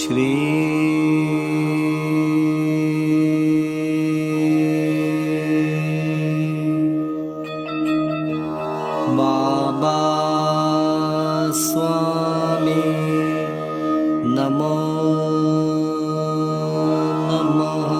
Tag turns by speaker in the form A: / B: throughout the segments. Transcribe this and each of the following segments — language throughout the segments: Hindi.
A: श्री बाबा स्वामी नमो नमः।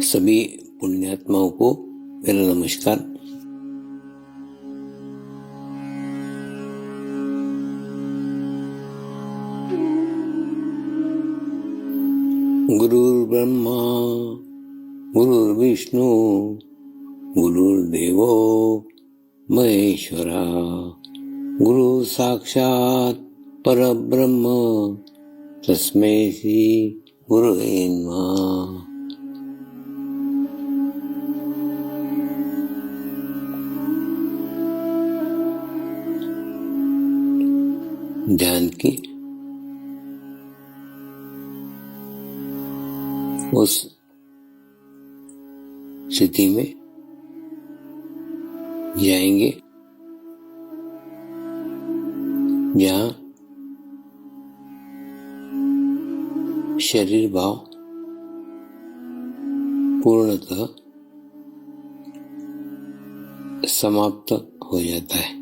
B: सभी पुण्यात्माओं को मेरा नमस्कार। गुरुर्ब्रह्मा गुरुर्विष्णु गुरुर्देवो महेश्वरा गुरु साक्षात् परब्रह्म तस्मै श्री गुरुवे नमः। ध्यान की उस स्थिति में जाएंगे जहाँ शरीर भाव पूर्णतः समाप्त हो जाता है।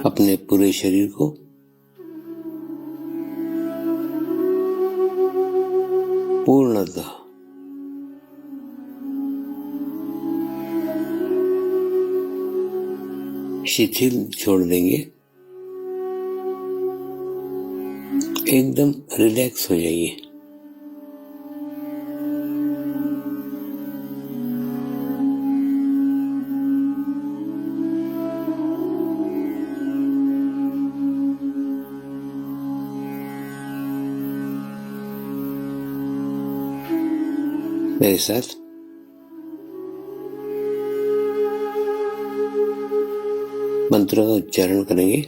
B: अपने पूरे शरीर को पूर्णतः शिथिल छोड़ देंगे, एकदम रिलैक्स हो जाइए। मेरे साथ मंत्र का उच्चारण करेंगे।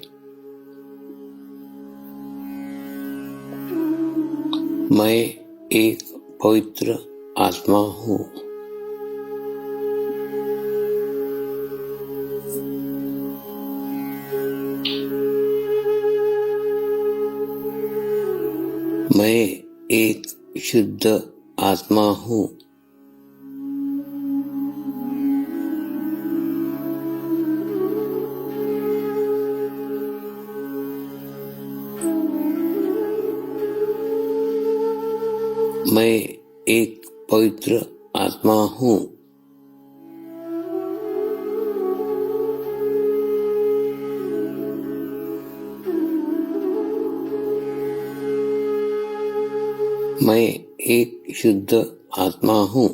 B: मैं एक पवित्र आत्मा हूँ। मैं एक शुद्ध आत्मा हूँ। मैं एक पवित्र आत्मा हूँ। मैं एक शुद्ध आत्मा हूँ।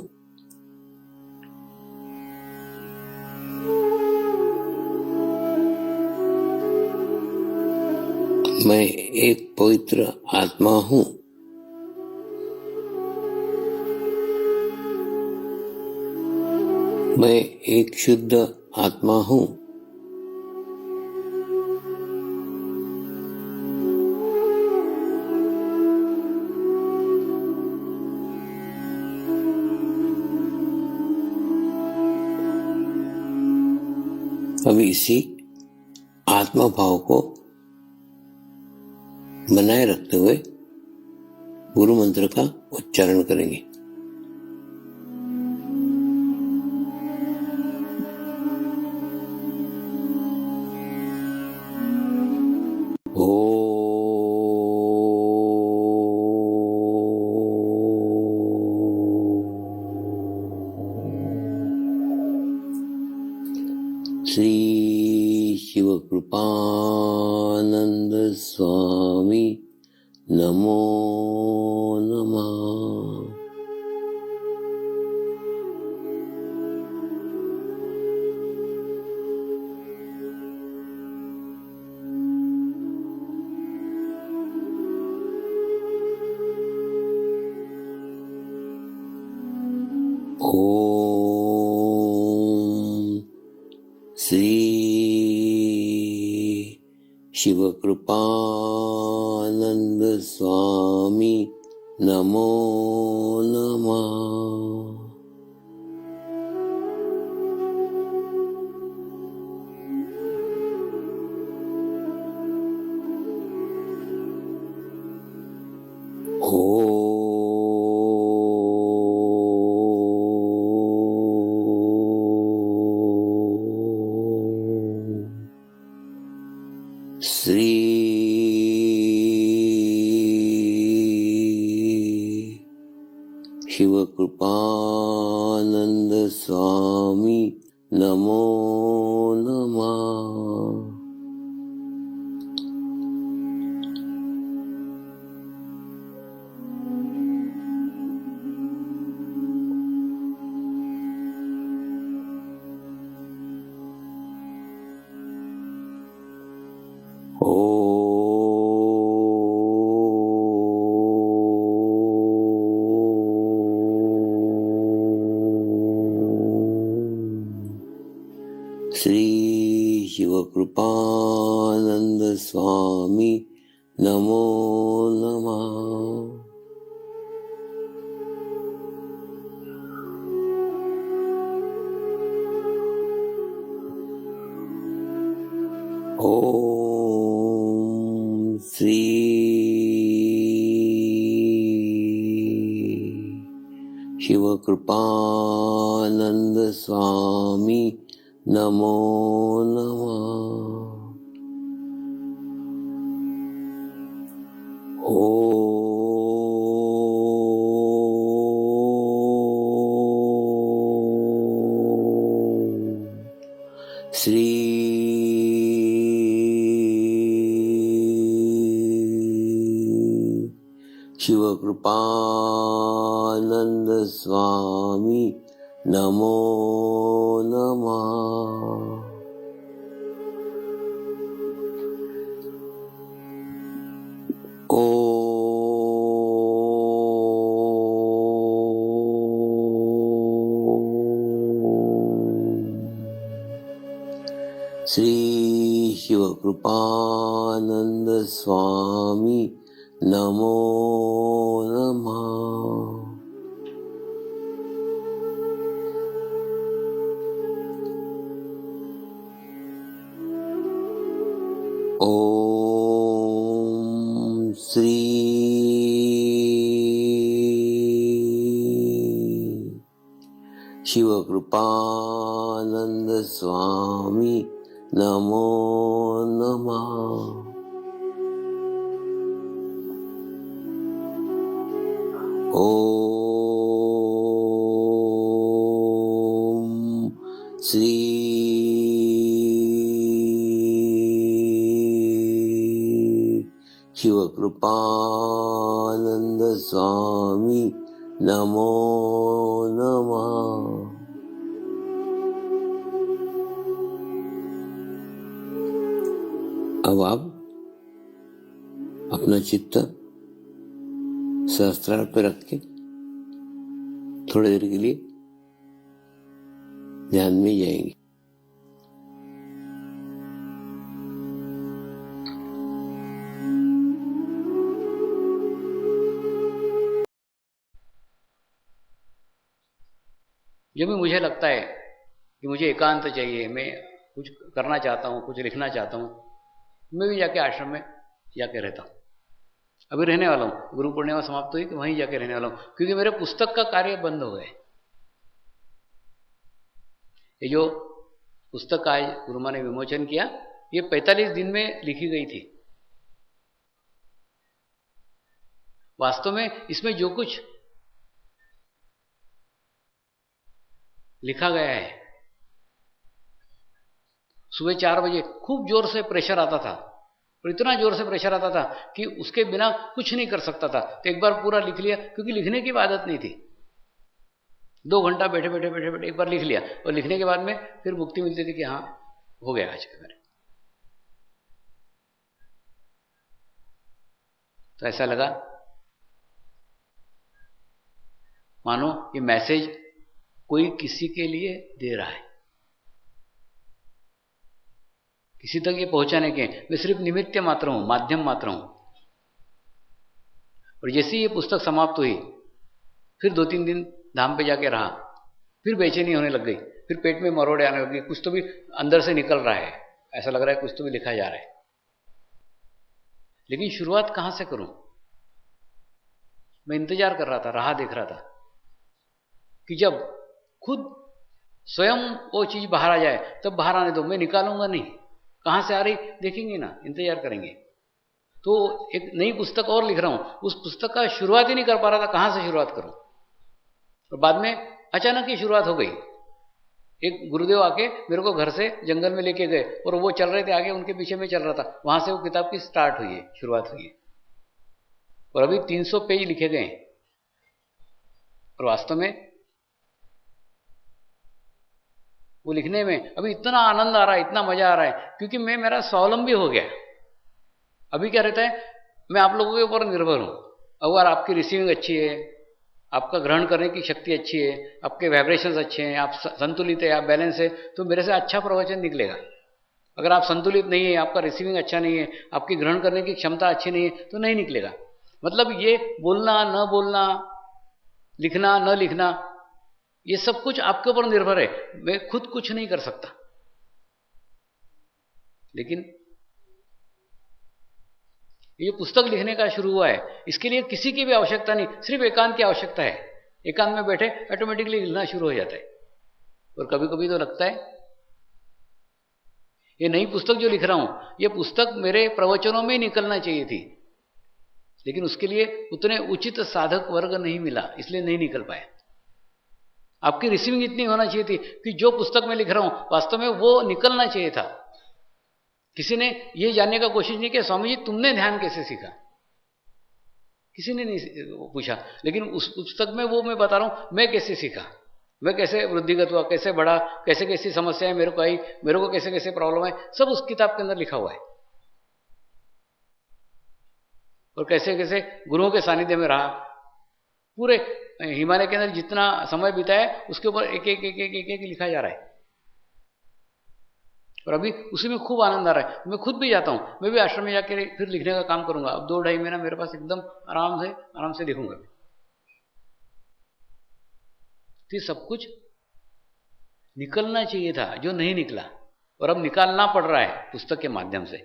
B: मैं एक पवित्र आत्मा हूँ। मैं एक शुद्ध आत्मा हूँ। अब इसी आत्मा भाव को बनाए रखते हुए गुरु मंत्र का उच्चारण करेंगे। श्री शिव कृपानंद स्वामी नमो नमः। ओम श्री शिव कृपानंद स्वामी नमो नमः। श्री शिव कृपानंद स्वामी नमो नमः। श्री शिव कृपानंद स्वामी नमो नमः। ओम श्री शिव कृपानंद स्वामी नमो नमः। श्री शिव कृपानंद स्वामी नमो नमः। श्री शिव कृपानंद स्वामी नमो नमः। ओम श्री शिव कृपानंद स्वामी नमो नमः। ओम श्री शिव कृपानंद स्वामी नमो नमः। अब आप अपना चित्त सहस्त्रार पे रख के थोड़ी देर के लिए ध्यान में जाएंगे।
C: जब भी मुझे लगता है कि मुझे एकांत चाहिए, मैं कुछ करना चाहता हूँ, कुछ लिखना चाहता हूँ, मैं भी जाके आश्रम में जाके रहता हूँ। अभी रहने वाला हूँ, गुरु पूर्णिमा समाप्त हुई कि वहीं जाके रहने वाला हूँ, क्योंकि मेरे पुस्तक का कार्य बंद हो गए। ये जो पुस्तक आज गुरु माँ ने विमोचन किया, ये 45 दिन में लिखी गई थी। वास्तव में इसमें जो कुछ लिखा गया है, सुबह 4 बजे खूब जोर से प्रेशर आता था, और इतना जोर से प्रेशर आता था कि उसके बिना कुछ नहीं कर सकता था। तो एक बार पूरा लिख लिया, क्योंकि लिखने की आदत नहीं थी। 2 घंटा बैठे बैठे बैठे बैठे एक बार लिख लिया, और लिखने के बाद में फिर मुक्ति मिलती थी कि हाँ हो गया आज का मेरे। तो ऐसा लगा मानो ये मैसेज कोई किसी के लिए दे रहा है, किसी तक ये पहुंचाने के, मैं सिर्फ निमित्त मात्र हूं, माध्यम मात्र हूं। और जैसे ही ये पुस्तक समाप्त हुई, फिर 2-3 दिन धाम पे जाके रहा, फिर बेचैनी होने लग गई, फिर पेट में मरोड़े आने लग गई, कुछ तो भी अंदर से निकल रहा है, ऐसा लग रहा है कुछ तो भी लिखा जा रहा है। लेकिन शुरुआत कहां से करूं? मैं इंतजार कर रहा था, राह देख रहा था कि जब खुद स्वयं वो चीज बाहर आ जाए तब बाहर आने दो, मैं निकालूंगा नहीं। कहां से आ रही देखेंगे ना, इंतजार करेंगे। तो एक नई पुस्तक और लिख रहा हूं, उस पुस्तक का शुरुआत ही नहीं कर पा रहा था, कहां से शुरुआत करूं। और बाद में अचानक ही शुरुआत हो गई। एक गुरुदेव आके मेरे को घर से जंगल में लेके गए, और वो चल रहे थे आगे, उनके पीछे में चल रहा था, वहां से वो किताब की स्टार्ट हुई है, शुरुआत हुई है। और अभी 300 पेज लिखे गए। और वास्तव में वो लिखने में अभी इतना आनंद आ रहा है, इतना मजा आ रहा है, क्योंकि मैं मेरा स्वावलंबी हो गया। अभी क्या रहता है, मैं आप लोगों के ऊपर निर्भर हूं। अगर आपकी रिसीविंग अच्छी है, आपका ग्रहण करने की शक्ति अच्छी है, आपके वाइब्रेशंस अच्छे हैं, आप संतुलित है, आप बैलेंस है, तो मेरे से अच्छा प्रवचन निकलेगा। अगर आप संतुलित नहीं है, आपका रिसीविंग अच्छा नहीं है, आपकी ग्रहण करने की क्षमता अच्छी नहीं है, तो नहीं निकलेगा। मतलब ये बोलना न बोलना, लिखना न लिखना, ये सब कुछ आपके ऊपर निर्भर है। मैं खुद कुछ नहीं कर सकता। लेकिन ये पुस्तक लिखने का शुरू हुआ है, इसके लिए किसी की भी आवश्यकता नहीं, सिर्फ एकांत की आवश्यकता है। एकांत में बैठे ऑटोमेटिकली लिखना शुरू हो जाता है। और कभी कभी तो लगता है ये नई पुस्तक जो लिख रहा हूं, ये पुस्तक मेरे प्रवचनों में निकलना चाहिए थी, लेकिन उसके लिए उतने उचित साधक वर्ग नहीं मिला, इसलिए नहीं निकल पाया। आपकी रिसीविंग इतनी होना चाहिए थी कि जो पुस्तक में लिख रहा हूं वास्तव में वो निकलना चाहिए था। किसी ने ये जानने का कोशिश नहीं किया स्वामी जी तुमने ध्यान कैसे सीखा, किसी ने नहीं पूछा। लेकिन उस पुस्तक में वो मैं बता रहा हूं मैं कैसे सीखा, मैं कैसे वृद्धिगत हुआ, कैसे बढ़ा, कैसे कैसी समस्याएं मेरे को आई, मेरे को कैसे कैसे प्रॉब्लम है, सब उस किताब के अंदर लिखा हुआ है। और कैसे कैसे गुरुओं के सानिध्य में रहा, पूरे हिमालय के अंदर जितना समय बिताया उसके ऊपर एक एक एक एक एक एक लिखा जा रहा है। और अभी उसी में खूब आनंद आ रहा है। मैं खुद भी जाता हूं, मैं भी आश्रम में जाकर फिर लिखने का काम करूंगा। अब 2-2.5 महीना मेरे पास एकदम आराम से लिखूंगा। तो सब कुछ निकलना चाहिए था जो नहीं निकला, और अब निकालना पड़ रहा है पुस्तक के माध्यम से।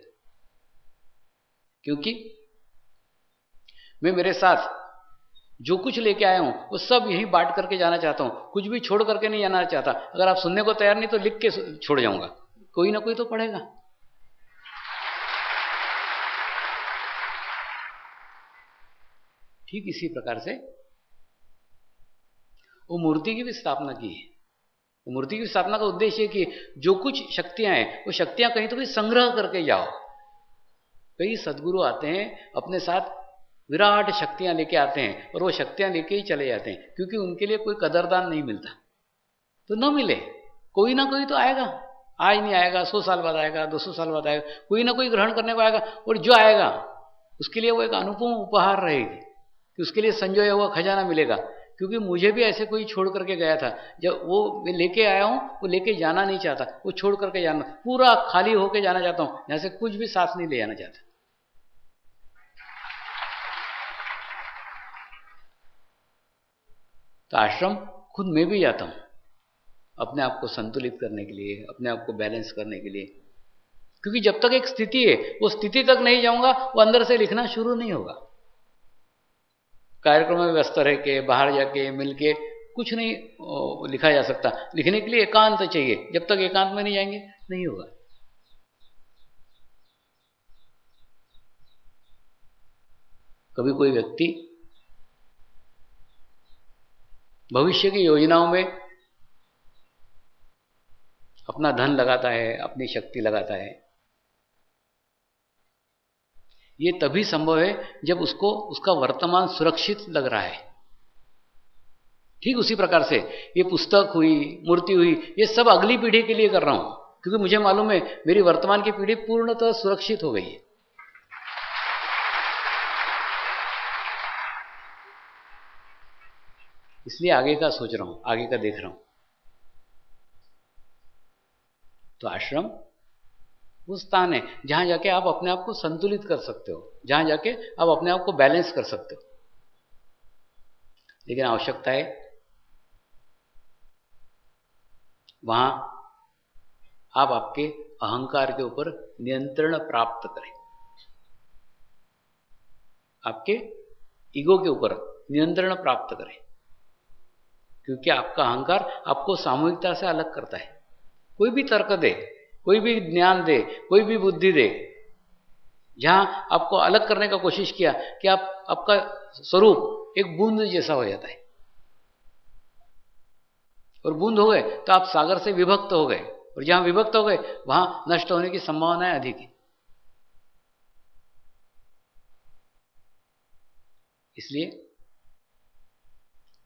C: क्योंकि मैं मेरे साथ जो कुछ लेके आया हूं वो सब यहीं बांट करके जाना चाहता हूं, कुछ भी छोड़ करके नहीं जाना चाहता। अगर आप सुनने को तैयार नहीं तो लिख के छोड़ जाऊंगा, कोई ना कोई तो पढ़ेगा। ठीक इसी प्रकार से वो मूर्ति की भी स्थापना की है। वो मूर्ति की स्थापना का उद्देश्य कि जो कुछ शक्तियां हैं वो शक्तियां कहीं तो भी संग्रह करके जाओ। कई सदगुरु आते हैं अपने साथ विराट शक्तियां लेके आते हैं, और वो शक्तियां लेके ही चले जाते हैं, क्योंकि उनके लिए कोई कदरदान नहीं मिलता। तो न मिले, कोई ना कोई तो आएगा, आज नहीं आएगा 100 साल बाद आएगा, 200 साल बाद आएगा, कोई ना कोई ग्रहण करने को आएगा। और जो आएगा उसके लिए वो एक अनुपम उपहार रहेगी, कि उसके लिए संजोया हुआ खजाना मिलेगा। क्योंकि मुझे भी ऐसे कोई छोड़ करके गया था, जब वो मैं लेके आया हूं वो लेके जाना नहीं चाहता, वो छोड़ करके जाना, पूरा खाली होके जाना चाहता हूं, यहां से कुछ भी साथ नहीं ले जाना चाहता। तो आश्रम खुद मैं भी जाता हूं, अपने आप को संतुलित करने के लिए, अपने आप को बैलेंस करने के लिए। क्योंकि जब तक एक स्थिति है, वो स्थिति तक नहीं जाऊंगा, वो अंदर से लिखना शुरू नहीं होगा। कार्यक्रम में व्यस्त रह के, बाहर जाके मिल के कुछ नहीं लिखा जा सकता। लिखने के लिए एकांत चाहिए, जब तक एकांत में नहीं जाएंगे नहीं होगा। कभी कोई व्यक्ति भविष्य की योजनाओं में अपना धन लगाता है, अपनी शक्ति लगाता है, ये तभी संभव है जब उसको उसका वर्तमान सुरक्षित लग रहा है। ठीक उसी प्रकार से ये पुस्तक हुई, मूर्ति हुई, ये सब अगली पीढ़ी के लिए कर रहा हूं, क्योंकि मुझे मालूम है मेरी वर्तमान की पीढ़ी पूर्णतः सुरक्षित हो गई है। इसलिए आगे का सोच रहा हूं, आगे का देख रहा हूं। तो आश्रम वो स्थान है जहां जाके आप अपने आप को संतुलित कर सकते हो, जहां जाके आप अपने आप को बैलेंस कर सकते हो। लेकिन आवश्यकता है वहां आप आपके अहंकार के ऊपर नियंत्रण प्राप्त करें, आपके ईगो के ऊपर नियंत्रण प्राप्त करें, क्योंकि आपका अहंकार आपको सामूहिकता से अलग करता है। कोई भी तर्क दे, कोई भी ज्ञान दे, कोई भी बुद्धि दे, जहां आपको अलग करने का कोशिश किया कि आपका स्वरूप एक बूंद जैसा हो जाता है, और बूंद हो गए तो आप सागर से विभक्त हो गए, और जहां विभक्त हो गए वहां नष्ट होने की संभावनाएं अधिक है। इसलिए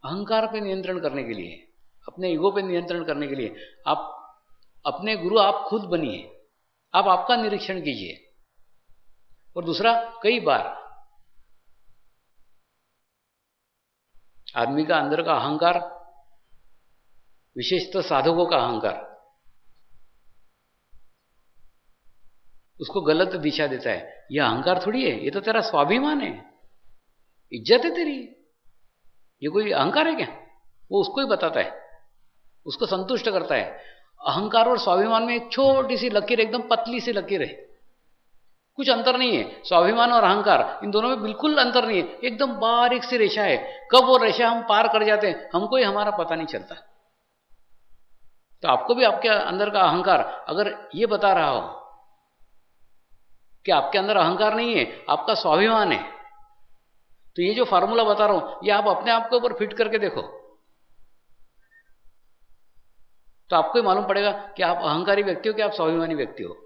C: अहंकार पे नियंत्रण करने के लिए, अपने ईगो पे नियंत्रण करने के लिए आप अपने गुरु आप खुद बनिए, आप आपका निरीक्षण कीजिए। और दूसरा, कई बार आदमी का अंदर का अहंकार, विशेषतः साधकों का अहंकार, उसको गलत दिशा देता है। यह अहंकार थोड़ी है, ये तो तेरा स्वाभिमान है, इज्जत है तेरी, ये कोई अहंकार है क्या? वो उसको ही बताता है, उसको संतुष्ट करता है। अहंकार और स्वाभिमान में एक छोटी सी लकीर, एकदम पतली सी लकीर है, कुछ अंतर नहीं है। स्वाभिमान और अहंकार, इन दोनों में बिल्कुल अंतर नहीं है, एकदम बारीक सी रेखा है। कब वो रेखा हम पार कर जाते हैं हमको ही हमारा पता नहीं चलता। तो आपको भी आपके अंदर का अहंकार अगर ये बता रहा हो कि आपके अंदर अहंकार नहीं है, आपका स्वाभिमान है, तो ये जो फार्मूला बता रहा हूं ये आप अपने आप के ऊपर फिट करके देखो, तो आपको ही मालूम पड़ेगा कि आप अहंकारी व्यक्ति हो कि आप स्वाभिमानी व्यक्ति हो।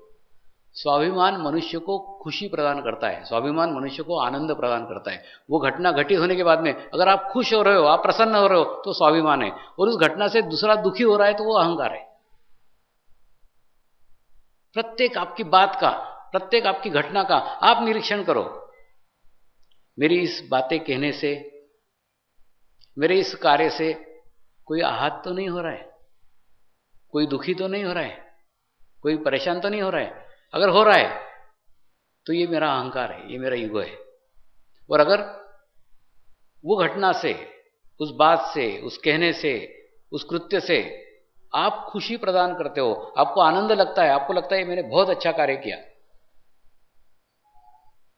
C: स्वाभिमान मनुष्य को खुशी प्रदान करता है, स्वाभिमान मनुष्य को आनंद प्रदान करता है। वो घटना घटित होने के बाद में अगर आप खुश हो रहे हो, आप प्रसन्न हो रहे हो, तो स्वाभिमान है, और उस घटना से दूसरा दुखी हो रहा है तो वो अहंकार है। प्रत्येक आपकी बात का, प्रत्येक आपकी घटना का आप निरीक्षण करो। मेरी इस बातें कहने से, मेरे इस कार्य से कोई आहत तो नहीं हो रहा है, कोई दुखी तो नहीं हो रहा है, कोई परेशान तो नहीं हो रहा है। अगर हो रहा है तो ये मेरा अहंकार है, ये मेरा ईगो है। और अगर वो घटना से, उस बात से, उस कहने से, उस कृत्य से आप खुशी प्रदान करते हो, आपको आनंद लगता है, आपको लगता है मैंने बहुत अच्छा कार्य किया,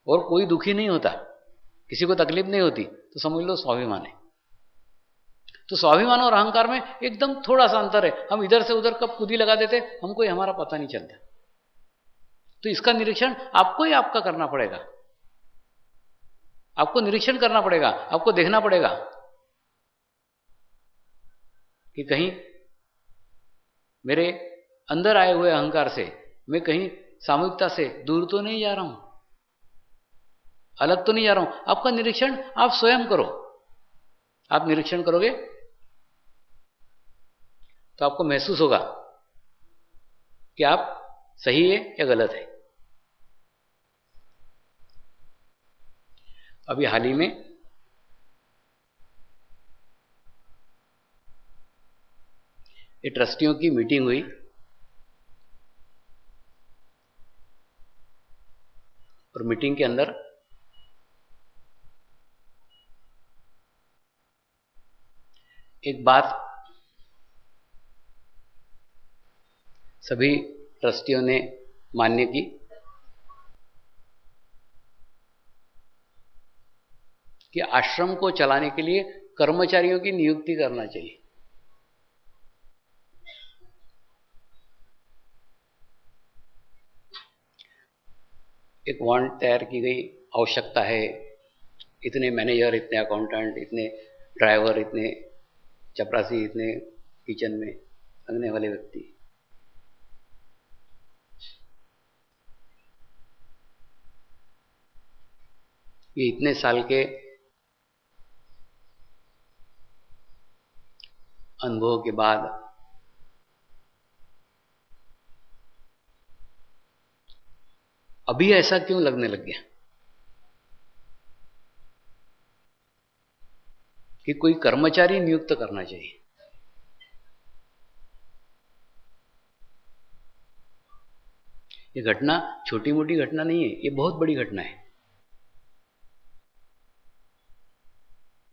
C: और कोई दुखी नहीं होता, किसी को तकलीफ नहीं होती, तो समझ लो स्वाभिमान है। तो स्वाभिमान और अहंकार में एकदम थोड़ा सा अंतर है। हम इधर से उधर कब कुदी लगा देते हमको ही हमारा पता नहीं चलता। तो इसका निरीक्षण आपको ही आपका करना पड़ेगा, आपको निरीक्षण करना पड़ेगा, आपको देखना पड़ेगा कि कहीं मेरे अंदर आए हुए अहंकार से मैं कहीं सामूहिकता से दूर तो नहीं जा रहा हूं, अलग तो नहीं जा रहा हूं। आपका निरीक्षण आप स्वयं करो। आप निरीक्षण करोगे तो आपको महसूस होगा कि आप सही है या गलत है। अभी हाल ही में ये ट्रस्टियों की मीटिंग हुई, और मीटिंग के अंदर एक बात सभी ट्रस्टियों ने मान्य की कि आश्रम को चलाने के लिए कर्मचारियों की नियुक्ति करना चाहिए। एक वांट तैयार की गई, आवश्यकता है इतने मैनेजर, इतने अकाउंटेंट, इतने ड्राइवर, इतने चपरासी, इतने किचन में लगने वाले व्यक्ति। ये इतने साल के अनुभव के बाद अभी ऐसा क्यों लगने लग गया कि कोई कर्मचारी नियुक्त करना चाहिए? ये घटना छोटी मोटी घटना नहीं है, ये बहुत बड़ी घटना है।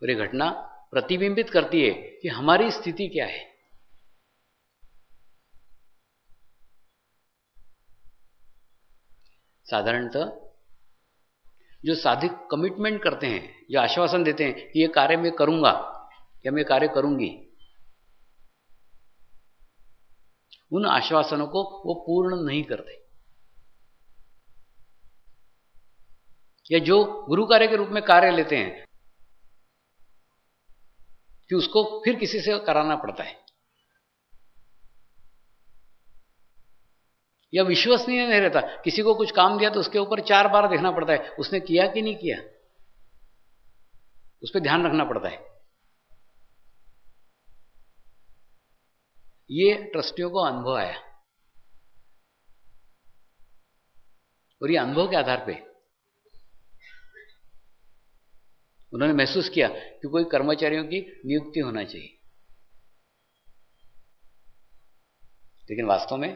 C: और ये घटना प्रतिबिंबित करती है कि हमारी स्थिति क्या है। साधारणतः जो साधिक कमिटमेंट करते हैं, जो आश्वासन देते हैं कि ये कार्य मैं करूंगा या मैं कार्य करूंगी, उन आश्वासनों को वो पूर्ण नहीं करते। या जो गुरु कार्य के रूप में कार्य लेते हैं कि उसको फिर किसी से कराना पड़ता है, या विश्वसनीय नहीं रहता। किसी को कुछ काम दिया तो उसके ऊपर 4 बार देखना पड़ता है, उसने किया कि नहीं किया, उस पर ध्यान रखना पड़ता है। ये ट्रस्टियों को अनुभव आया, और ये अनुभव के आधार पे उन्होंने महसूस किया कि कोई कर्मचारियों की नियुक्ति होना चाहिए। लेकिन वास्तव में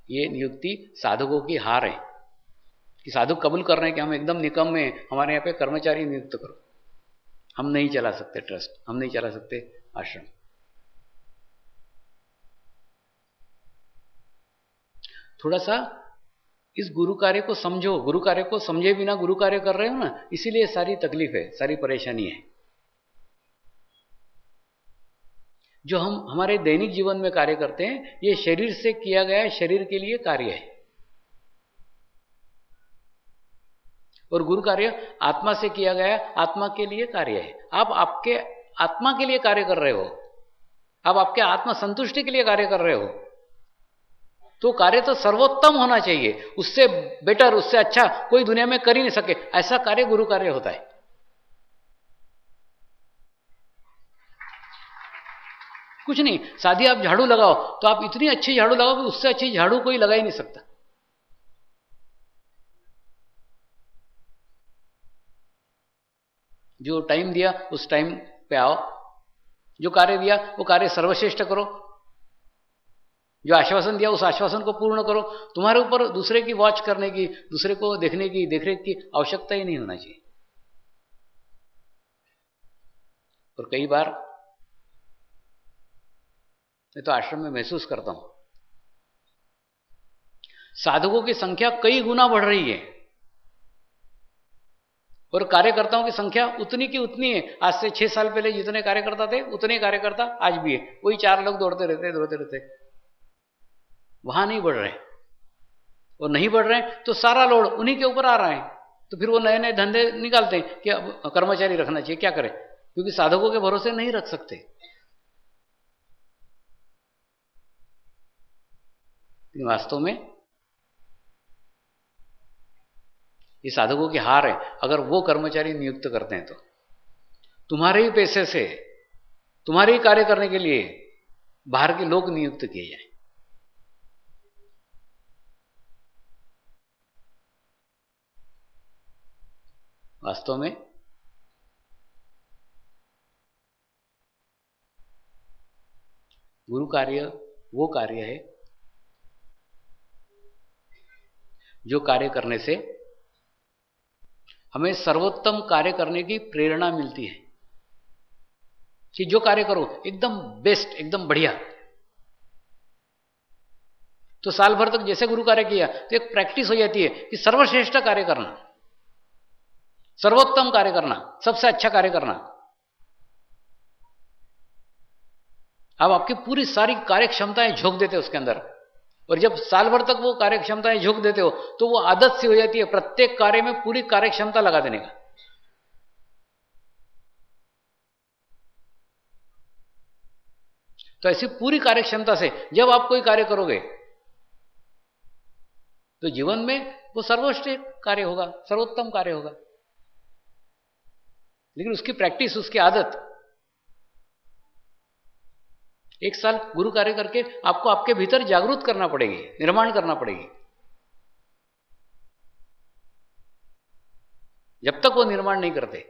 C: ये नियुक्ति साधकों की हार है कि साधक कबूल कर रहे हैं कि हम एकदम निकम्मे हैं, हमारे यहाँ पे कर्मचारी नियुक्त करो, हम नहीं चला सकते ट्रस्ट, हम नहीं चला सकते आश्रम। थोड़ा सा इस गुरु कार्य को समझो। गुरु कार्य को समझे बिना गुरु कार्य कर रहे हो ना, इसीलिए सारी तकलीफ है, सारी परेशानी है। जो हम हमारे दैनिक जीवन में कार्य करते हैं, ये शरीर से किया गया, शरीर के लिए कार्य है। और गुरु कार्य आत्मा से किया गया, आत्मा के लिए कार्य है। आप आपके आत्मा के लिए कार्य कर रहे हो, आप आपके आत्मा संतुष्टि के लिए कार्य कर रहे हो, तो कार्य तो सर्वोत्तम होना चाहिए। उससे बेटर, उससे अच्छा कोई दुनिया में कर ही नहीं सके, ऐसा कार्य गुरु कार्य होता है। कुछ नहीं, सादी आप झाड़ू लगाओ तो आप इतनी अच्छी झाड़ू लगाओ कि उससे अच्छी झाड़ू कोई लगा ही नहीं सकता। जो टाइम दिया उस टाइम पे आओ, जो कार्य दिया वो कार्य सर्वश्रेष्ठ करो, जो आश्वासन दिया उस आश्वासन को पूर्ण करो। तुम्हारे ऊपर दूसरे की वॉच करने की, दूसरे को देखने की, देखरेख की आवश्यकता ही नहीं होना चाहिए। और कई बार मैं तो आश्रम में महसूस करता हूं, साधकों की संख्या कई गुना बढ़ रही है और कार्यकर्ताओं की संख्या उतनी की उतनी है। आज से 6 साल पहले जितने कार्यकर्ता थे उतने कार्यकर्ता आज भी है, वही 4 लोग दौड़ते रहते, वहां नहीं बढ़ रहे। और नहीं बढ़ रहे हैं तो सारा लोड उन्हीं के ऊपर आ रहा है। तो फिर वो नए नए धंधे निकालते हैं कि अब कर्मचारी रखना चाहिए, क्या करें, क्योंकि साधकों के भरोसे नहीं रख सकते। वास्तव में ये साधकों की हार है। अगर वो कर्मचारी नियुक्त करते हैं तो तुम्हारे ही पैसे से, तुम्हारे ही कार्य करने के लिए बाहर के लोग नियुक्त किए जाए। वास्तव में गुरु कार्य वो कार्य है जो कार्य करने से हमें सर्वोत्तम कार्य करने की प्रेरणा मिलती है। कि जो कार्य करो एकदम बेस्ट, एकदम बढ़िया। तो साल भर तक जैसे गुरु कार्य किया तो एक प्रैक्टिस हो जाती है कि सर्वश्रेष्ठ कार्य करना, सर्वोत्तम कार्य करना, सबसे अच्छा कार्य करना। अब आपकी पूरी सारी कार्य क्षमताएं झोंक देते हो उसके अंदर, और जब साल भर तक वो कार्य क्षमताएं झोंक देते हो तो वो आदत सी हो जाती है प्रत्येक कार्य में पूरी कार्य क्षमता लगा देने का। तो ऐसी पूरी कार्य क्षमता से जब आप कोई कार्य करोगे तो जीवन में वो सर्वश्रेष्ठ कार्य होगा, सर्वोत्तम कार्य होगा। लेकिन उसकी प्रैक्टिस, उसकी आदत, एक साल गुरु कार्य करके आपको आपके भीतर जागरूक करना पड़ेगी, निर्माण करना पड़ेगी। जब तक वो निर्माण नहीं करते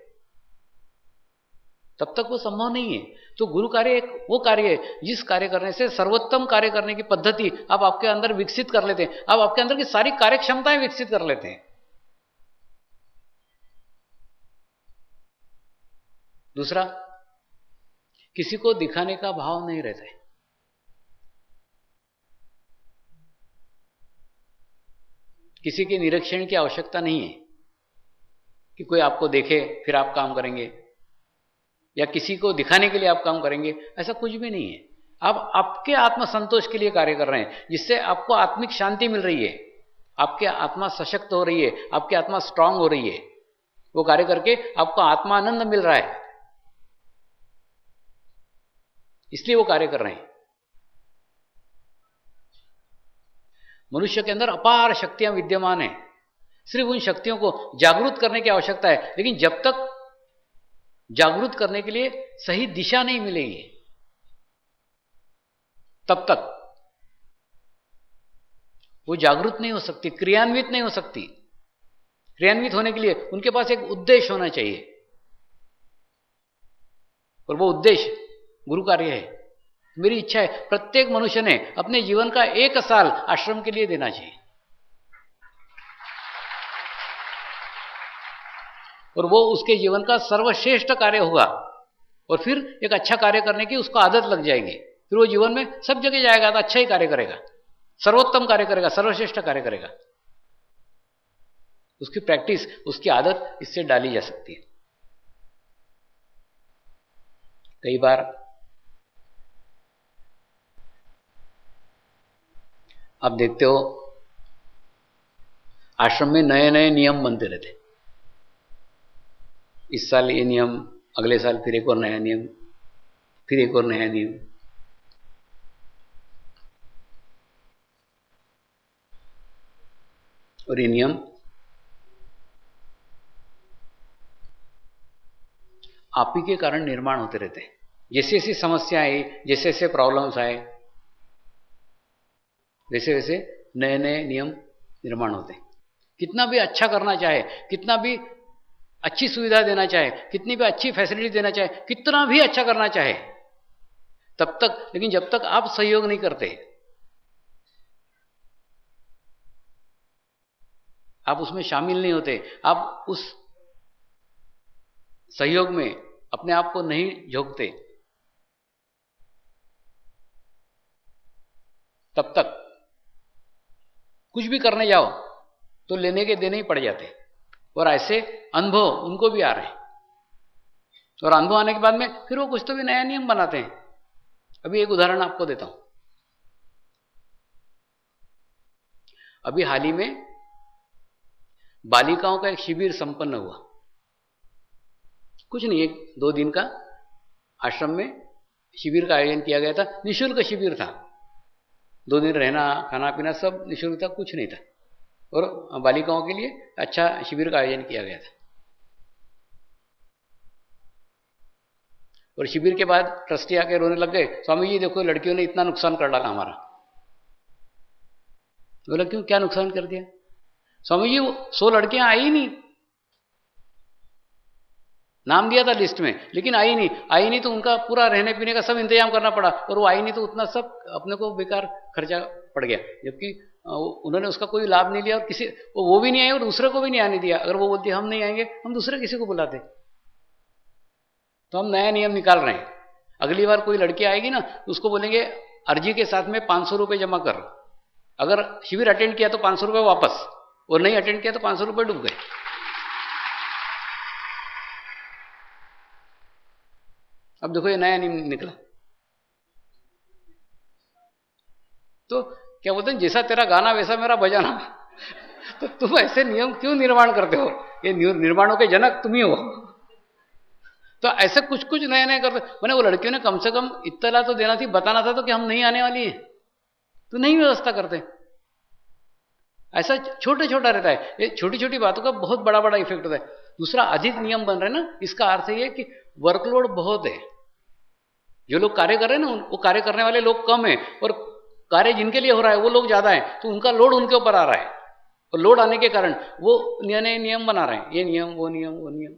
C: तब तक वो संभव नहीं है। तो गुरु कार्य एक वो कार्य है जिस कार्य करने से सर्वोत्तम कार्य करने की पद्धति आप आपके अंदर विकसित कर लेते हैं, आप आपके अंदर की सारी कार्य क्षमताएं विकसित कर लेते हैं। दूसरा, किसी को दिखाने का भाव नहीं रहता है। किसी के निरीक्षण की आवश्यकता नहीं है कि कोई आपको देखे फिर आप काम करेंगे, या किसी को दिखाने के लिए आप काम करेंगे, ऐसा कुछ भी नहीं है। आप आपके आत्मसंतोष के लिए कार्य कर रहे हैं, जिससे आपको आत्मिक शांति मिल रही है, आपकी आत्मा सशक्त हो रही है, आपकी आत्मा स्ट्रांग हो रही है। वो कार्य करके आपको आत्मानंद मिल रहा है, इसलिए वो कार्य कर रहे हैं। मनुष्य के अंदर अपार शक्तियां विद्यमान हैं, सिर्फ उन शक्तियों को जागरूक करने की आवश्यकता है। लेकिन जब तक जागरूक करने के लिए सही दिशा नहीं मिलेगी तब तक वो जागरूक नहीं हो सकती, क्रियान्वित नहीं हो सकती। क्रियान्वित होने के लिए उनके पास एक उद्देश्य होना चाहिए, और वो उद्देश्य गुरु कार्य है। मेरी इच्छा है प्रत्येक मनुष्य ने अपने जीवन का 1 साल आश्रम के लिए देना चाहिए, और वो उसके जीवन का सर्वश्रेष्ठ कार्य होगा। और फिर एक अच्छा कार्य करने की उसको आदत लग जाएगी, फिर वो जीवन में सब जगह जाएगा तो अच्छा ही कार्य करेगा, सर्वोत्तम कार्य करेगा, सर्वश्रेष्ठ कार्य करेगा। उसकी प्रैक्टिस, उसकी आदत इससे डाली जा सकती है। कई बार आप देखते हो आश्रम में नए नए नियम बनते रहते। इस साल ये नियम, अगले साल फिर एक और नया नियम, फिर एक और नया नियम। और ये नियम आप ही के कारण निर्माण होते रहते हैं। जैसे जैसे समस्या आई, जैसे जैसे प्रॉब्लम्स आए, वैसे वैसे नए नए नियम निर्माण होते हैं। कितना भी अच्छा करना चाहे, कितना भी अच्छी सुविधा देना चाहे, कितनी भी अच्छी फैसिलिटी देना चाहे, कितना भी अच्छा करना चाहे, तब तक, लेकिन जब तक आप सहयोग नहीं करते, आप उसमें शामिल नहीं होते, आप उस सहयोग में अपने आप को नहीं झोंकते, तब तक कुछ भी करने जाओ तो लेने के देने ही पड़ जाते। और ऐसे अनुभव उनको भी आ रहे हैं, और अनुभव आने के बाद में फिर वो कुछ तो भी नया नियम बनाते हैं। अभी एक उदाहरण आपको देता हूं। अभी हाल ही में बालिकाओं का एक शिविर संपन्न हुआ। कुछ नहीं, 1-2 दिन का आश्रम में शिविर का आयोजन किया गया था। निःशुल्क शिविर था, 2 दिन रहना, खाना पीना सब निःशुल्क था, कुछ नहीं था। और बालिकाओं के लिए अच्छा शिविर का आयोजन किया गया था। और शिविर के बाद ट्रस्टी आके रोने लग गए, स्वामी जी देखो लड़कियों ने इतना नुकसान कर डाला हमारा। बोला क्यों, क्या नुकसान कर दिया? स्वामी जी वो 100 लड़कियां आई नहीं, नाम दिया था लिस्ट में, लेकिन आई नहीं तो उनका पूरा रहने पीने का सब इंतजाम करना पड़ा, और वो आई नहीं तो उतना सब अपने को बेकार खर्चा पड़ गया, जबकि उन्होंने उसका कोई लाभ नहीं लिया। और किसी वो भी नहीं आए और दूसरे को भी नहीं आने दिया। अगर वो बोलती हम नहीं आएंगे, हम दूसरे किसी को बुलाते। तो हम नया नियम निकाल रहे हैं अगली बार कोई लड़की आएगी ना, उसको बोलेंगे अर्जी के साथ में 500 रुपये जमा कर, अगर शिविर अटेंड किया तो 500 रुपये वापस, और नहीं अटेंड किया तो 500 रुपये डूब गए। अब देखो ये नया नियम निकला। तो क्या बोलते हैं, जैसा तेरा गाना वैसा मेरा बजाना। तो तुम ऐसे नियम क्यों निर्माण करते हो? ये निर्माणों के जनक तुम ही हो। तो ऐसे कुछ कुछ नए नए करते, मैंने वो लड़कियों ने कम से कम इत्तला तो देना थी, बताना था तो कि हम नहीं आने वाली है, तो नहीं व्यवस्था करते। ऐसा छोटे छोटा रहता है, ये छोटी छोटी बातों का बहुत बड़ा बड़ा इफेक्ट होता है। दूसरा, अधिक नियम बन रहे हैं ना, इसका अर्थ ये कि वर्कलोड बहुत है। जो लोग कार्य कर रहे हैं ना, वो कार्य करने वाले लोग कम है, और कार्य जिनके लिए हो रहा है वो लोग ज्यादा है, तो उनका लोड उनके ऊपर आ रहा है, और लोड आने के कारण वो नए नए नियम बना रहे हैं, ये नियम वो नियम वो नियम।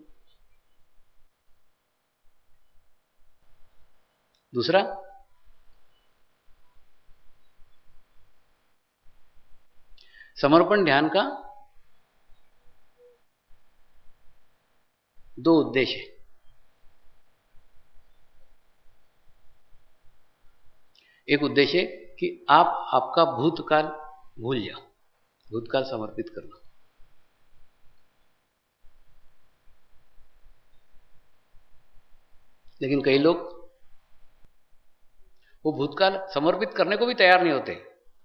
C: दूसरा, समर्पण ध्यान का दो उद्देश्य है। एक उद्देश्य कि आप आपका भूतकाल भूल जाओ, भूतकाल समर्पित करना। लेकिन कई लोग वो भूतकाल समर्पित करने को भी तैयार नहीं होते।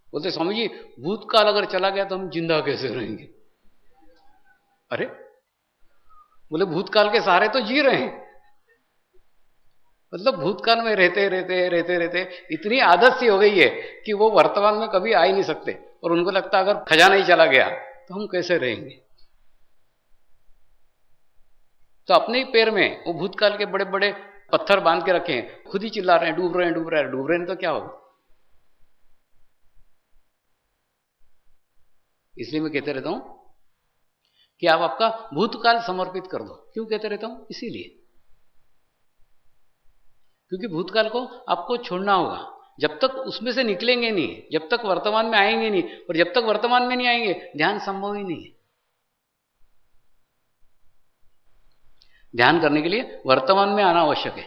C: बोलते स्वामी जी भूतकाल अगर चला गया तो हम जिंदा कैसे रहेंगे? अरे बोले भूतकाल के सहारे तो जी रहे हैं। मतलब भूतकाल में रहते रहते रहते रहते इतनी आदत सी हो गई है कि वो वर्तमान में कभी आ ही नहीं सकते, और उनको लगता अगर खजाना ही चला गया तो हम कैसे रहेंगे। तो अपने ही पैर में वो भूतकाल के बड़े बड़े पत्थर बांध के रखे हैं, खुद ही चिल्ला रहे हैं डूब रहे हैं डूब रहे हैं डूब रहे हैं, तो क्या होगा? इसलिए मैं कहते रहता हूं कि आप आपका भूतकाल समर्पित कर दो। क्यों कहते रहता हूं? इसीलिए क्योंकि भूतकाल को आपको छोड़ना होगा। जब तक उसमें से निकलेंगे नहीं, जब तक वर्तमान में आएंगे नहीं, और जब तक वर्तमान में नहीं आएंगे ध्यान संभव ही नहीं है। ध्यान करने के लिए वर्तमान में आना आवश्यक है,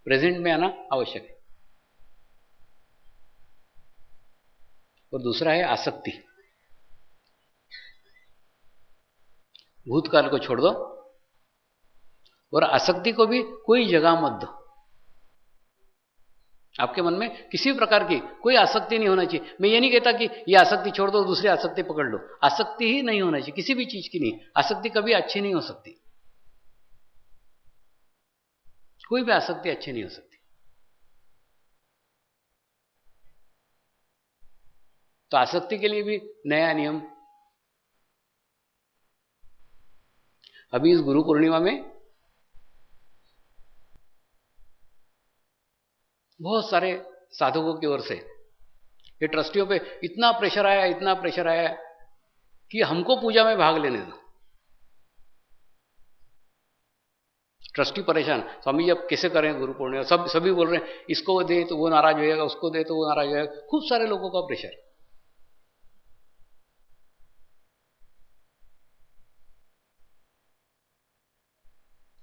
C: प्रेजेंट में आना आवश्यक है। और दूसरा है आसक्ति। भूतकाल को छोड़ दो और आसक्ति को भी कोई जगह मत दो। आपके मन में किसी प्रकार की कोई आसक्ति नहीं होना चाहिए। मैं ये नहीं कहता कि ये आसक्ति छोड़ दो दूसरी आसक्ति पकड़ लो, आसक्ति ही नहीं होना चाहिए किसी भी चीज की। नहीं, आसक्ति कभी अच्छी नहीं हो सकती, कोई भी आसक्ति अच्छी नहीं हो सकती। तो आसक्ति के लिए भी नया नियम। अभी इस गुरु पूर्णिमा में बहुत सारे साधकों की ओर से ये ट्रस्टियों पे इतना प्रेशर आया कि हमको पूजा में भाग लेने दो। ट्रस्टी परेशान, स्वामी जी अब कैसे करें गुरु पूर्णिमा? सभी बोल रहे हैं इसको दे तो वो नाराज हो जाएगा, उसको दे तो वो नाराज हो जाएगा। खूब सारे लोगों का प्रेशर।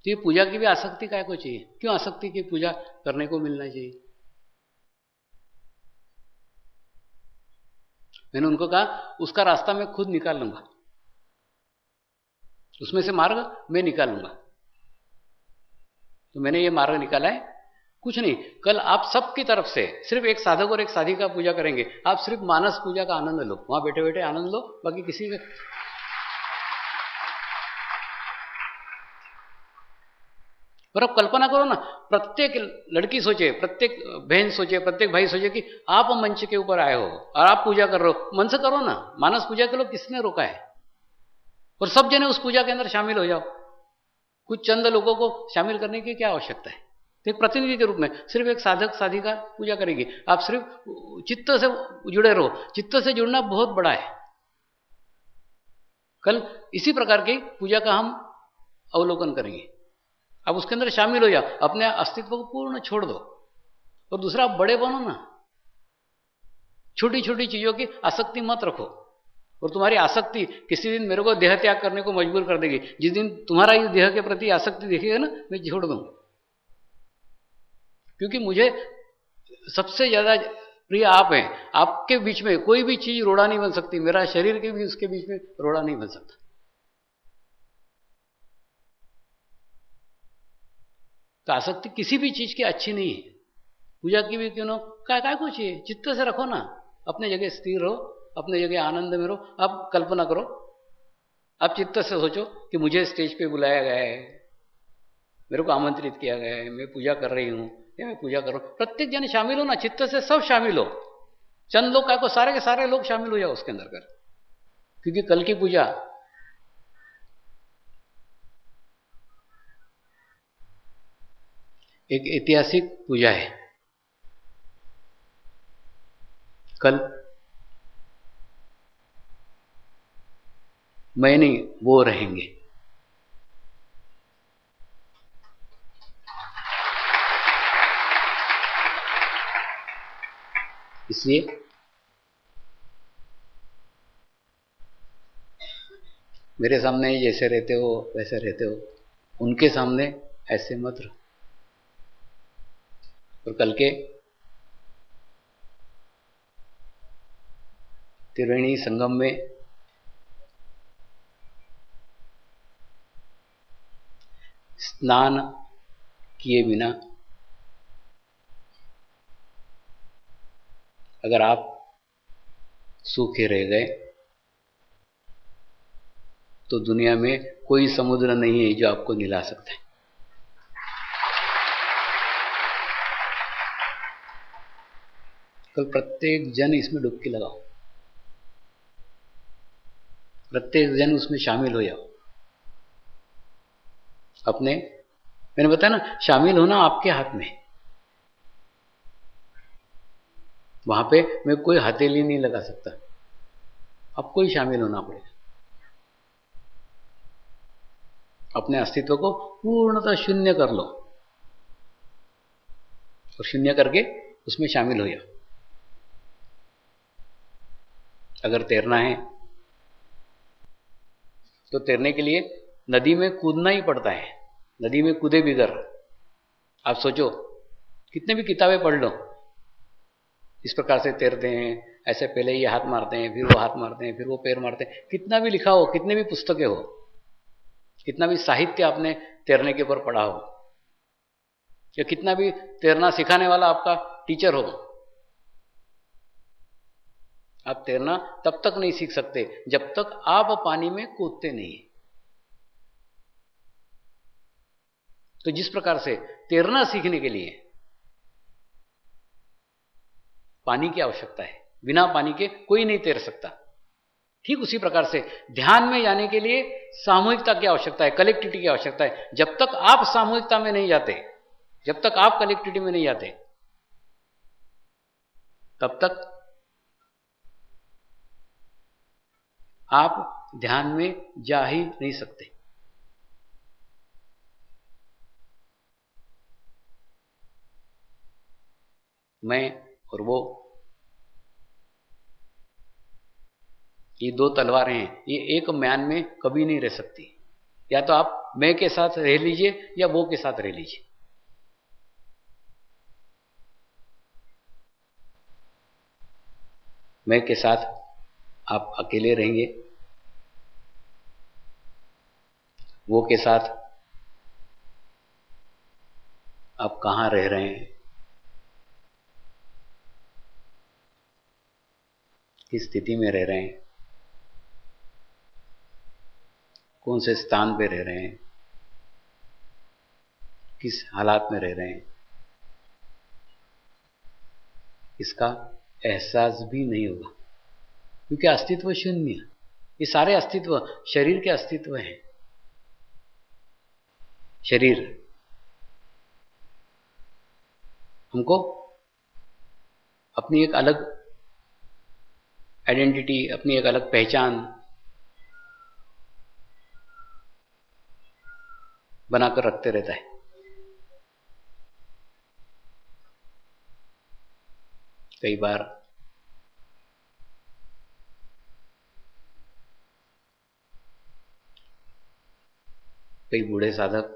C: तो ये पूजा की भी आसक्ति काय को चाहिए? क्यों आसक्ति की पूजा करने को मिलना चाहिए? मैंने उनको कहा उसका रास्ता मैं खुद निकाल लूंगा, उसमें से मार्ग मैं निकालूंगा। तो मैंने ये मार्ग निकाला है। कुछ नहीं, कल आप सबकी तरफ से सिर्फ एक साधक और एक साधिका पूजा करेंगे। आप सिर्फ मानस पूजा का आनंद लो, वहां बैठे बैठे आनंद लो, बाकी किसी का। और अब कल्पना करो ना, प्रत्येक लड़की सोचे, प्रत्येक बहन सोचे, प्रत्येक भाई सोचे कि आप मंच के ऊपर आए हो और आप पूजा कर रहे हो। मन से करो ना, मानस पूजा के लोग किसने रोका है? और सब जने उस पूजा के अंदर शामिल हो जाओ। कुछ चंद लोगों को शामिल करने की क्या आवश्यकता है? तो एक प्रतिनिधि के रूप में सिर्फ एक साधक साधिका पूजा करेगी। आप सिर्फ चित्त से जुड़े रहो। चित्त से जुड़ना बहुत बड़ा है। कल इसी प्रकार की पूजा का हम अवलोकन करेंगे। अब उसके अंदर शामिल हो जाओ, अपने अस्तित्व को पूर्ण छोड़ दो। और दूसरा, आप बड़े बनो ना, छोटी छोटी चीजों की आसक्ति मत रखो। और तुम्हारी आसक्ति किसी दिन मेरे को देह त्याग करने को मजबूर कर देगी। जिस दिन तुम्हारा इस देह के प्रति आसक्ति दिखेगा ना, मैं छोड़ दूंगा। क्योंकि मुझे सबसे ज्यादा प्रिय आप हैं। आपके बीच में कोई भी चीज रोड़ा नहीं बन सकती, मेरा शरीर के भी उसके बीच में रोड़ा नहीं बन सकता। तो आसक्ति किसी भी चीज की अच्छी नहीं है। पूजा की भी क्यों ना, क्या कुछ है, चित्त से रखो ना, अपने जगह स्थिर रहो, अपने जगह आनंद में रहो। अब कल्पना करो, अब चित्त से सोचो कि मुझे स्टेज पे बुलाया गया है, मेरे को आमंत्रित किया गया है, मैं पूजा कर रही हूं या मैं पूजा कर रहा हूं। प्रत्येक जन शामिल हो ना, चित्त से सब शामिल हो। चंद लोग को, सारे के सारे लोग शामिल हो जाओ उसके अंदर कर। क्योंकि कल की पूजा एक ऐतिहासिक पूजा है। कल मैं नहीं, वो रहेंगे। इसलिए मेरे सामने जैसे रहते हो वैसे रहते हो, उनके सामने ऐसे मत रहो। और कल के त्रिवेणी संगम में स्नान किए बिना अगर आप सूखे रह गए तो दुनिया में कोई समुद्र नहीं है जो आपको निला सकता है। कल प्रत्येक जन इसमें डुबकी लगाओ, प्रत्येक जन उसमें शामिल हो जाओ। अपने, मैंने बताया ना, शामिल होना आपके हाथ में। वहां पे मैं कोई हथेली नहीं लगा सकता, आपको ही शामिल होना पड़ेगा। अपने अस्तित्व को पूर्णतः शून्य कर लो और शून्य करके उसमें शामिल हो जाओ। अगर तैरना है तो तैरने के लिए नदी में कूदना ही पड़ता है। नदी में कूदे बिगर, आप सोचो कितने भी किताबें पढ़ लो, इस प्रकार से तैरते हैं, ऐसे पहले ये हाथ मारते हैं, फिर वो हाथ मारते हैं, फिर वो पैर मारते हैं। कितना भी लिखा हो, कितने भी पुस्तकें हो, कितना भी साहित्य आपने तैरने के ऊपर पढ़ा हो, या कितना भी तैरना सिखाने वाला आपका टीचर हो, आप तैरना तब तक नहीं सीख सकते जब तक आप पानी में कूदते नहीं। तो जिस प्रकार से तैरना सीखने के लिए पानी की आवश्यकता है, बिना पानी के कोई नहीं तैर सकता, ठीक उसी प्रकार से ध्यान में जाने के लिए सामूहिकता की आवश्यकता है, कलेक्टिविटी की आवश्यकता है। जब तक आप सामूहिकता में नहीं जाते, जब तक आप कलेक्टिविटी में नहीं जाते, तब तक आप ध्यान में जा ही नहीं सकते। मैं और वो, ये दो तलवारें हैं, ये एक म्यान में कभी नहीं रह सकती। या तो आप मैं के साथ रह लीजिए या वो के साथ रह लीजिए। मैं के साथ आप अकेले रहेंगे, वो के साथ आप कहां रह रहे हैं, किस स्थिति में रह रहे हैं, कौन से स्थान पे रह रहे हैं, किस हालात में रह रहे हैं, इसका एहसास भी नहीं होगा। क्योंकि अस्तित्व शून्य, ये सारे अस्तित्व शरीर के अस्तित्व हैं। शरीर हमको अपनी एक अलग आइडेंटिटी, अपनी एक अलग पहचान बनाकर रखते रहता है। कई बार कई बूढ़े साधक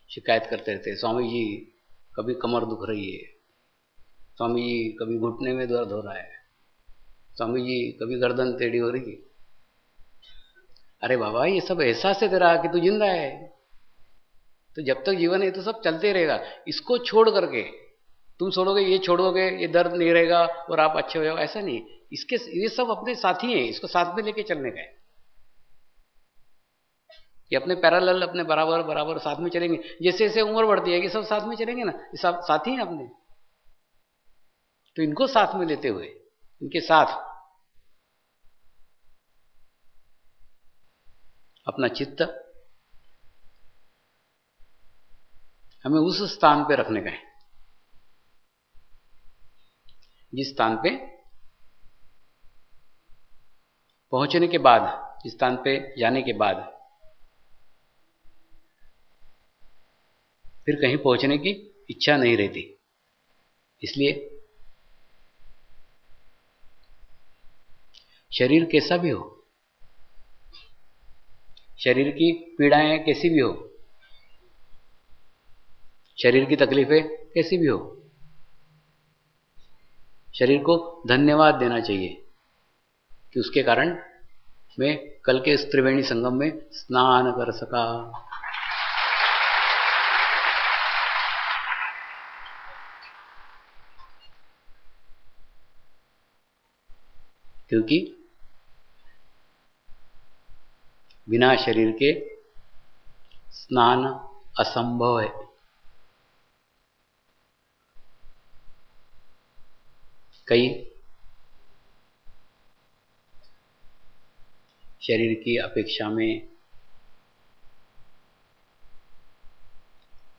C: शिकायत करते रहते, स्वामी जी कभी कमर दुख रही है, स्वामी जी कभी घुटने में दर्द हो रहा है, स्वामी जी कभी गर्दन टेढ़ी हो रही है। अरे बाबा, ये सब एहसास है तेरा कि तू जिंदा है, तो जब तक जीवन है तो सब चलते रहेगा। इसको छोड़ करके तुम छोड़ोगे, ये छोड़ोगे, ये दर्द नहीं रहेगा और आप अच्छे हो जाओ, ऐसा नहीं। इसके ये सब अपने साथी हैं, इसको साथ में लेके चलने का है। ये अपने पैरेलल, अपने बराबर बराबर साथ में चलेंगे। जैसे जैसे उम्र बढ़ती है कि सब साथ में चलेंगे ना, ये सब साथी हैं अपने। तो इनको साथ में लेते हुए, इनके साथ अपना चित्त हमें उस स्थान पे रखने का है जिस स्थान पे पहुंचने के बाद, जिस स्थान पे जाने के बाद फिर कहीं पहुंचने की इच्छा नहीं रहती। इसलिए शरीर कैसा भी हो, शरीर की पीड़ाएं कैसी भी हो, शरीर की तकलीफें कैसी भी हो, शरीर को धन्यवाद देना चाहिए कि उसके कारण मैं कल के इस त्रिवेणी संगम में स्नान कर सका। क्योंकि बिना शरीर के स्नान असंभव है। कई शरीर की अपेक्षा में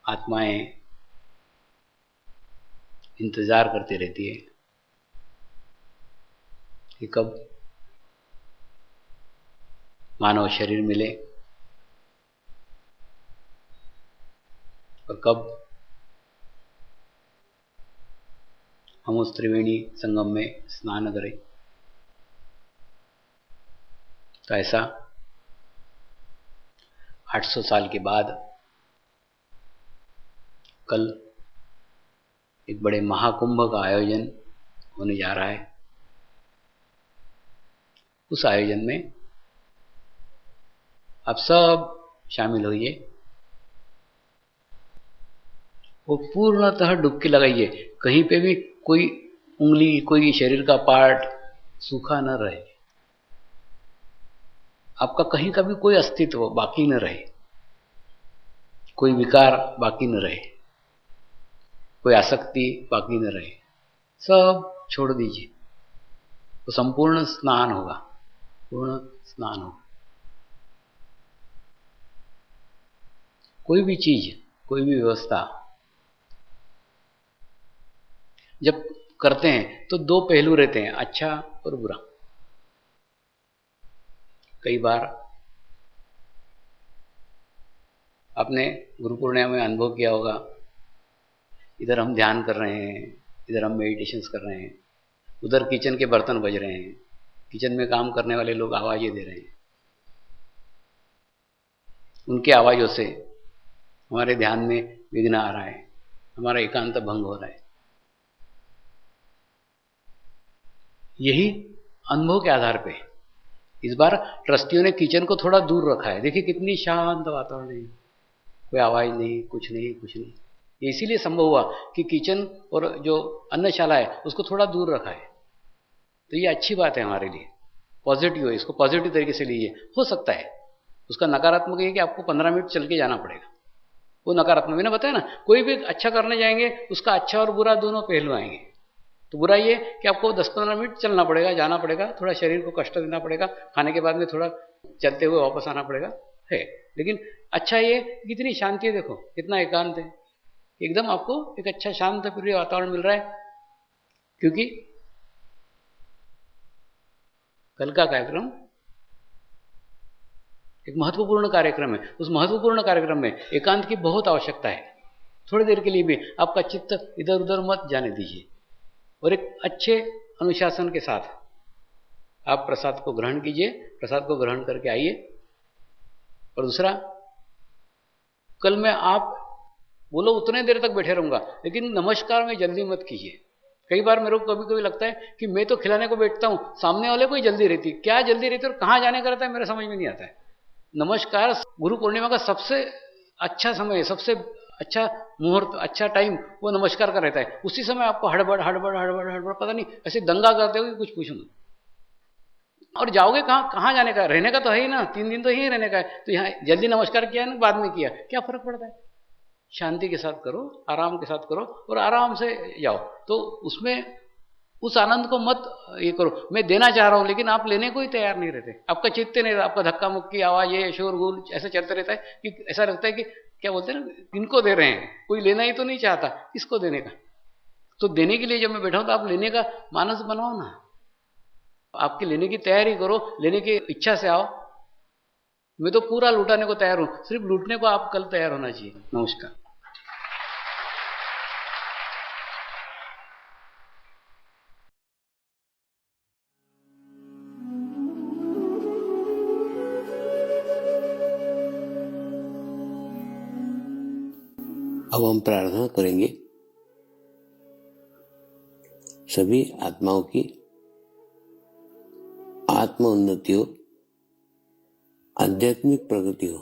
C: आत्माएं इंतजार करती रहती है कि कब मानव शरीर मिले और कब हम उस त्रिवेणी संगम में स्नान करें। तो ऐसा 800 साल के बाद कल एक बड़े महाकुंभ का आयोजन होने जा रहा है। उस आयोजन में आप सब शामिल होइए, वो पूर्णतः डुबकी लगाइए। कहीं पे भी कोई उंगली, कोई शरीर का पार्ट सूखा न रहे, आपका कहीं का भी कोई अस्तित्व बाकी न रहे, कोई विकार बाकी न रहे, कोई आसक्ति बाकी न रहे, सब छोड़ दीजिए। तो संपूर्ण स्नान होगा, पूर्ण स्नान होगा। कोई भी चीज, कोई भी व्यवस्था जब करते हैं तो दो पहलू रहते हैं, अच्छा और बुरा। कई बार आपने गुरु पूर्णिमा में अनुभव किया होगा, इधर हम ध्यान कर रहे हैं, इधर हम मेडिटेशंस कर रहे हैं, उधर किचन के बर्तन बज रहे हैं, किचन में काम करने वाले लोग आवाजें दे रहे हैं। उनकी आवाजों से हमारे ध्यान में विघ्न आ रहा है, हमारा एकांत भंग हो रहा है। यही अनुभव के आधार पे इस बार ट्रस्टियों ने किचन को थोड़ा दूर रखा है। देखिए कितनी शांत वातावरण है, कोई आवाज नहीं, कुछ नहीं, कुछ नहीं। ये इसीलिए संभव हुआ कि किचन और जो अन्नशाला है उसको थोड़ा दूर रखा है। तो ये अच्छी बात है हमारे लिए, पॉजिटिव है, इसको पॉजिटिव तरीके से लीजिए। हो सकता है उसका नकारात्मक ये कि आपको 15 मिनट चल के जाना पड़ेगा, वो नकारात्मक। मैंने बताया ना, कोई भी अच्छा करने जाएंगे उसका अच्छा और बुरा दोनों पहलू आएंगे। तो बुरा ये कि आपको 10-15 मिनट चलना पड़ेगा, जाना पड़ेगा, थोड़ा शरीर को कष्ट देना पड़ेगा, खाने के बाद में थोड़ा चलते हुए वापस आना पड़ेगा है। लेकिन अच्छा ये कितनी शांति है, देखो कितना एकांत है, एकदम आपको एक अच्छा शांत प्रिय वातावरण मिल रहा है। क्योंकि कल का कार्यक्रम एक महत्वपूर्ण कार्यक्रम है। उस महत्वपूर्ण कार्यक्रम में एकांत की बहुत आवश्यकता है। थोड़ी देर के लिए भी आपका चित्त इधर उधर मत जाने दीजिए और एक अच्छे अनुशासन के साथ आप प्रसाद को ग्रहण कीजिए। प्रसाद को ग्रहण करके आइए और दूसरा, कल मैं आप बोलो उतने देर तक बैठे रहूंगा, लेकिन नमस्कार में जल्दी मत कीजिए। कई बार मेरे को कभी कभी लगता है कि मैं तो खिलाने को बैठता हूं, सामने वाले को ही जल्दी रहती, क्या जल्दी रहती और कहाँ जाने का रहता है मेरा समझ में नहीं आता है। नमस्कार गुरु पूर्णिमा का सबसे अच्छा समय, सबसे अच्छा मुहूर्त, अच्छा टाइम वो नमस्कार का रहता है। उसी समय आपको हड़बड़ हड़बड़ हड़बड़ हड़बड़ पता नहीं ऐसे दंगा करते हो कि कुछ पूछो मत। और जाओगे कहाँ, कहाँ जाने का, रहने का तो है ही ना, 3 दिन तो यहीं रहने का है, तो यहाँ जल्दी नमस्कार किया ना बाद में किया, क्या फर्क पड़ता है। शांति के साथ करो, आराम के साथ करो और आराम से जाओ। तो उसमें उस आनंद को मत ये करो, मैं देना चाह रहा हूं लेकिन आप लेने को ही तैयार नहीं रहते, आपका चित्त नहीं रहता, आपका धक्का मुक्की आवाज, ये शोरगुल ऐसा चलता रहता है कि ऐसा लगता है कि क्या बोलते हैं ना, किनको दे रहे हैं, कोई लेना ही तो नहीं चाहता, किसको देने का। तो देने के लिए जब मैं बैठा हूं तो आप लेने का मानस बनाओ ना, आपके लेने की तैयारी करो, लेने की इच्छा से आओ। मैं तो पूरा लुटाने को तैयार हूं, सिर्फ लूटने को आप कल तैयार होना चाहिए। नमस्कार।
B: अब हम प्रार्थना करेंगे सभी आत्माओं की आत्म उन्नति हो, आध्यात्मिक प्रगति हो,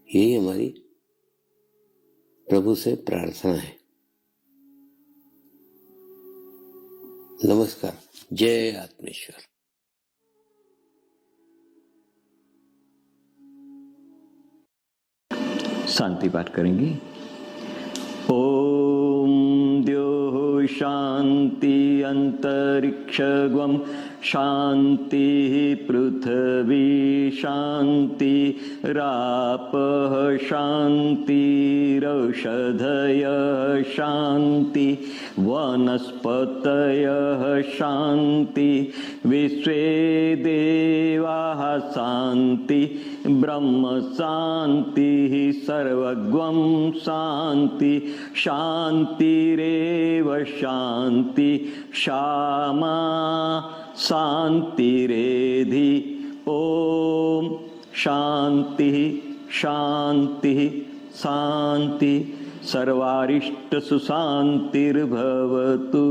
B: यही हमारी प्रभु से प्रार्थना है। नमस्कार। जय आत्मेश्वर।
D: शांति पाठ करेंगे। ओम द्यो शांति अंतरिक्षगम शांति पृथ्वी शांति रापः शांतिरौषधयः शांति वनस्पतयः शांति विश्वे देवाः शांति ब्रह्म शांति सर्वगं शांति शांतिरेव शांति क्षमा शांतिरेधि। ओम शांति शांति शांति सर्वारिष्ट सुशांतिर्भवतु।